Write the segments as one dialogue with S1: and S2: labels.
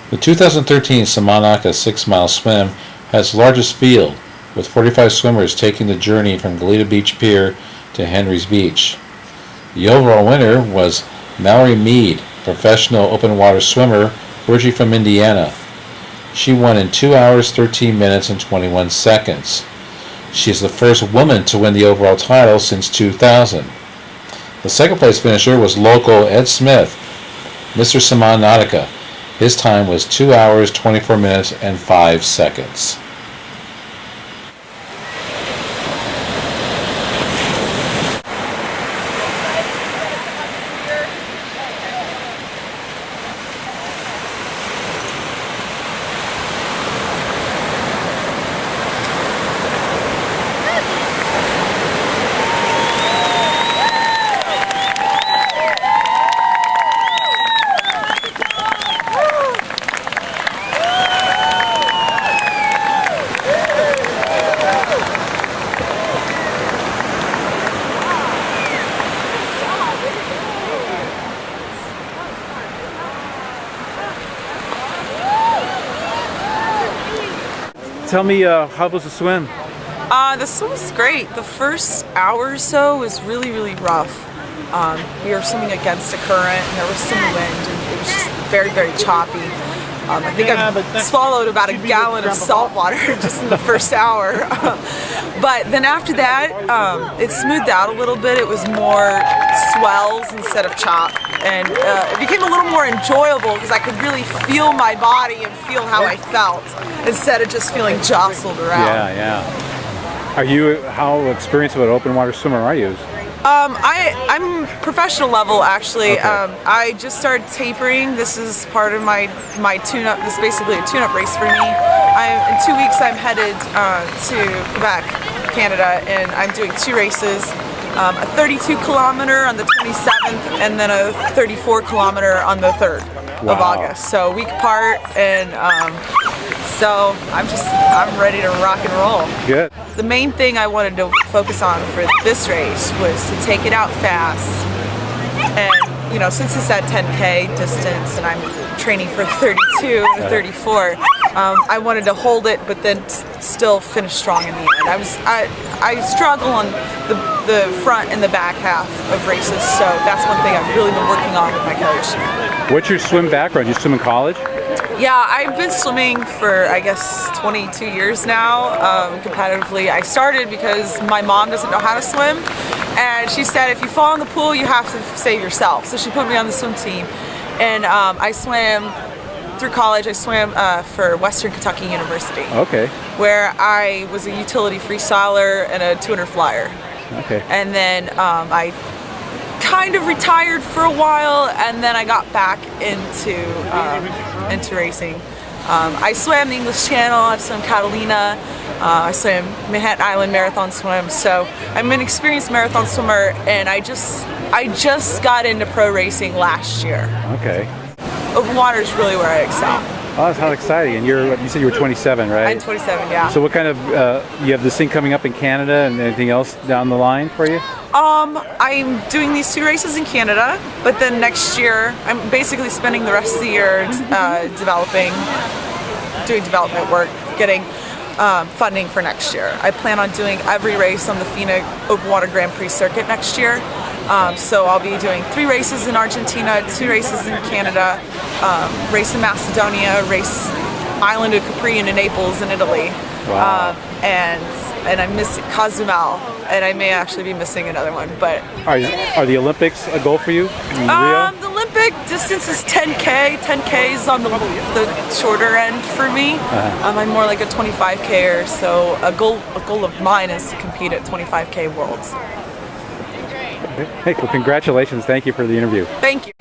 S1: The 2013 Semana Nautica 6-mile swim has the largest field, with 45 swimmers taking the journey from Goleta Beach Pier to Henry's Beach. The overall winner was Mallory Mead, professional open water swimmer originally from Indiana. She won in 2 hours, 13 minutes, and 21 seconds. She is the first woman to win the overall title since 2000. The second place finisher was local Ed Smith, Mr. Semana Nautica. His time was 2 hours, 24 minutes, and 5 seconds.
S2: Tell me, how was the swim?
S3: The swim was great. The first hour or so was really, really rough. We were swimming against a current, and there was some wind, and it was just very, very choppy. I think I swallowed about a gallon of salt water just in the first hour. But then after that, it smoothed out a little bit. It was more swells instead of chop. And it became a little more enjoyable because I could really feel my body and feel how I felt instead of just feeling jostled around.
S2: Yeah. How experienced of an open water swimmer are you?
S3: I'm professional level actually.
S2: Okay.
S3: I just started tapering. This is part of my tune-up. This is basically a tune-up race for me. In 2 weeks I'm headed to Quebec, Canada, and I'm doing 2 races. A 32 kilometer on the 27th and then a 34 kilometer on the 3rd of August. So a week apart, and so I'm ready to rock and roll.
S2: Good.
S3: The main thing I wanted to focus on for this race was to take it out fast. And since it's at 10K distance and I'm training for 32 and 34, I wanted to hold it, but then still finish strong in the end. I struggle on the front and the back half of races, so that's one thing I've really been working on with my coach.
S2: What's your swim background? You swim in college?
S3: Yeah, I've been swimming for, I guess, 22 years now, competitively. I started because my mom doesn't know how to swim, and she said, if you fall in the pool, you have to save yourself. So she put me on the swim team, and I swam through college. I swam for Western Kentucky University.
S2: Okay.
S3: Where I was a utility freestyler and a 200 flyer.
S2: Okay.
S3: And then I kind of retired for a while, and then I got back into racing. I swam the English Channel, I swam Catalina, I swam Manhattan Island Marathon Swim, so I'm an experienced marathon swimmer, and I just got into pro racing last year.
S2: Okay.
S3: Open water is really where I excel.
S2: Oh, that's how exciting. And you said you were 27, right?
S3: I'm 27, yeah.
S2: So what kind of, you have this thing coming up in Canada and anything else down the line for you?
S3: I'm doing these 2 races in Canada, but then next year, I'm basically spending the rest of the year doing development work, getting funding for next year. I plan on doing every race on the FINA Open Water Grand Prix circuit next year. So I'll be doing 3 races in Argentina, 2 races in Canada, race in Macedonia, race island of Capri and in Naples in Italy.
S2: Wow.
S3: And I miss Cozumel, and I may actually be missing another one. But
S2: are the Olympics a goal for you in Rio?
S3: The Olympic distance is 10K. 10K is on the shorter end for me. I'm more like a 25K, so a goal of mine is to compete at 25K Worlds.
S2: Hey, well, congratulations. Thank you for the interview.
S3: Thank you.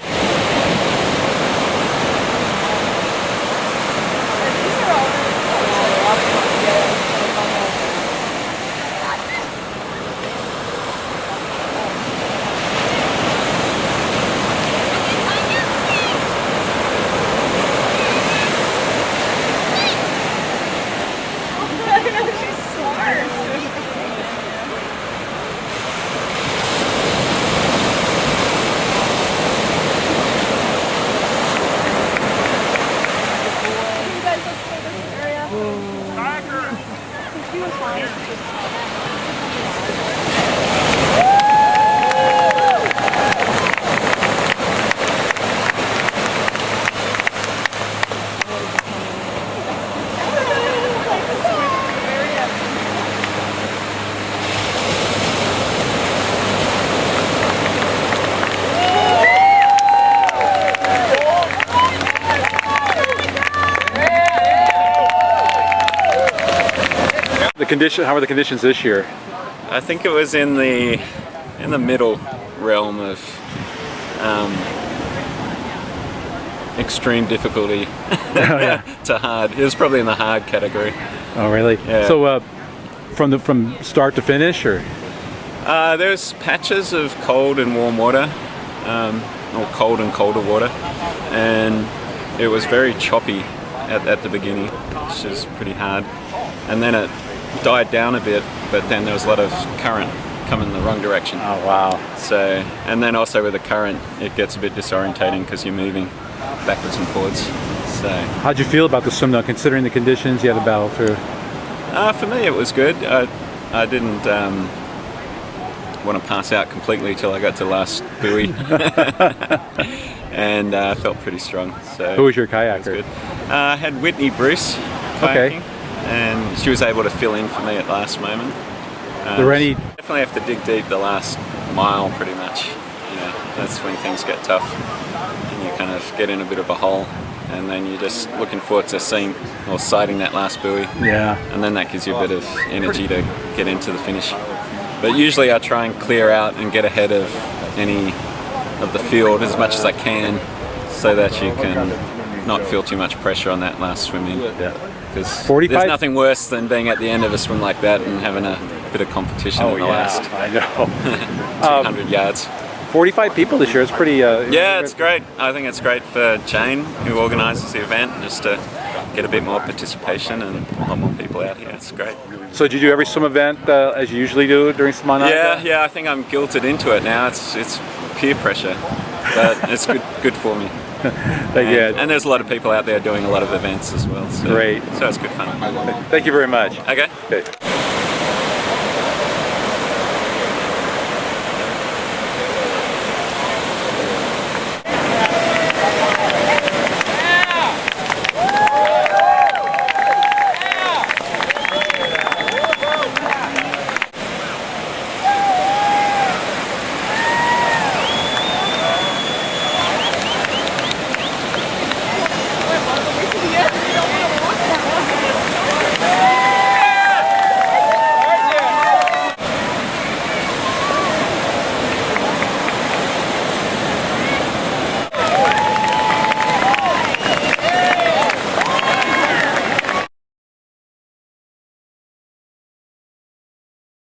S2: How are the conditions this year?
S4: I think it was in the middle realm of extreme difficulty to hard. It was probably in the hard category.
S2: Oh, really?
S4: Yeah.
S2: So, from start to finish, or?
S4: There's patches of cold and warm water, or cold and colder water, and it was very choppy at the beginning, which is pretty hard. And then it died down a bit, but then there was a lot of current coming in the wrong direction.
S2: Oh, wow.
S4: So, and then also with the current, it gets a bit disorientating because you're moving backwards and forwards. So,
S2: how'd you feel about the swim now, considering the conditions you had to battle through?
S4: for me, it was good. I didn't want to pass out completely till I got to the last buoy, and I felt pretty strong. So,
S2: Who was your
S4: it was
S2: kayaker?
S4: good. I had Whitney Bruce kayaking, and she was able to fill in for me at the last moment.
S2: There any?
S4: Definitely have to dig deep the last mile, pretty much. You know, that's when things get tough, and you kind of get in a bit of a hole, and then you're just looking forward to seeing or sighting that last buoy.
S2: Yeah.
S4: And then that gives you a bit of energy to get into the finish. But usually I try and clear out and get ahead of any of the field as much as I can, so that you can not feel too much pressure on that last swim in. Because
S2: 45?
S4: there's nothing worse than being at the end of a swim like that and having a bit of competition in the last
S2: I know.
S4: 200 yards.
S2: 45 people this year. It's pretty.
S4: Yeah, it's great. I think it's great for Jane, who organises the event, just to get a bit more participation and a lot more people out here. It's great.
S2: So, did you do every swim event as you usually do during Semana Nautica?
S4: Yeah. I think I'm guilted into it now. It's peer pressure, but it's good for me. And there's a lot of people out there doing a lot of events as well. So,
S2: Great.
S4: So it's good fun.
S2: Thank you very much.
S4: Okay.
S2: Okay.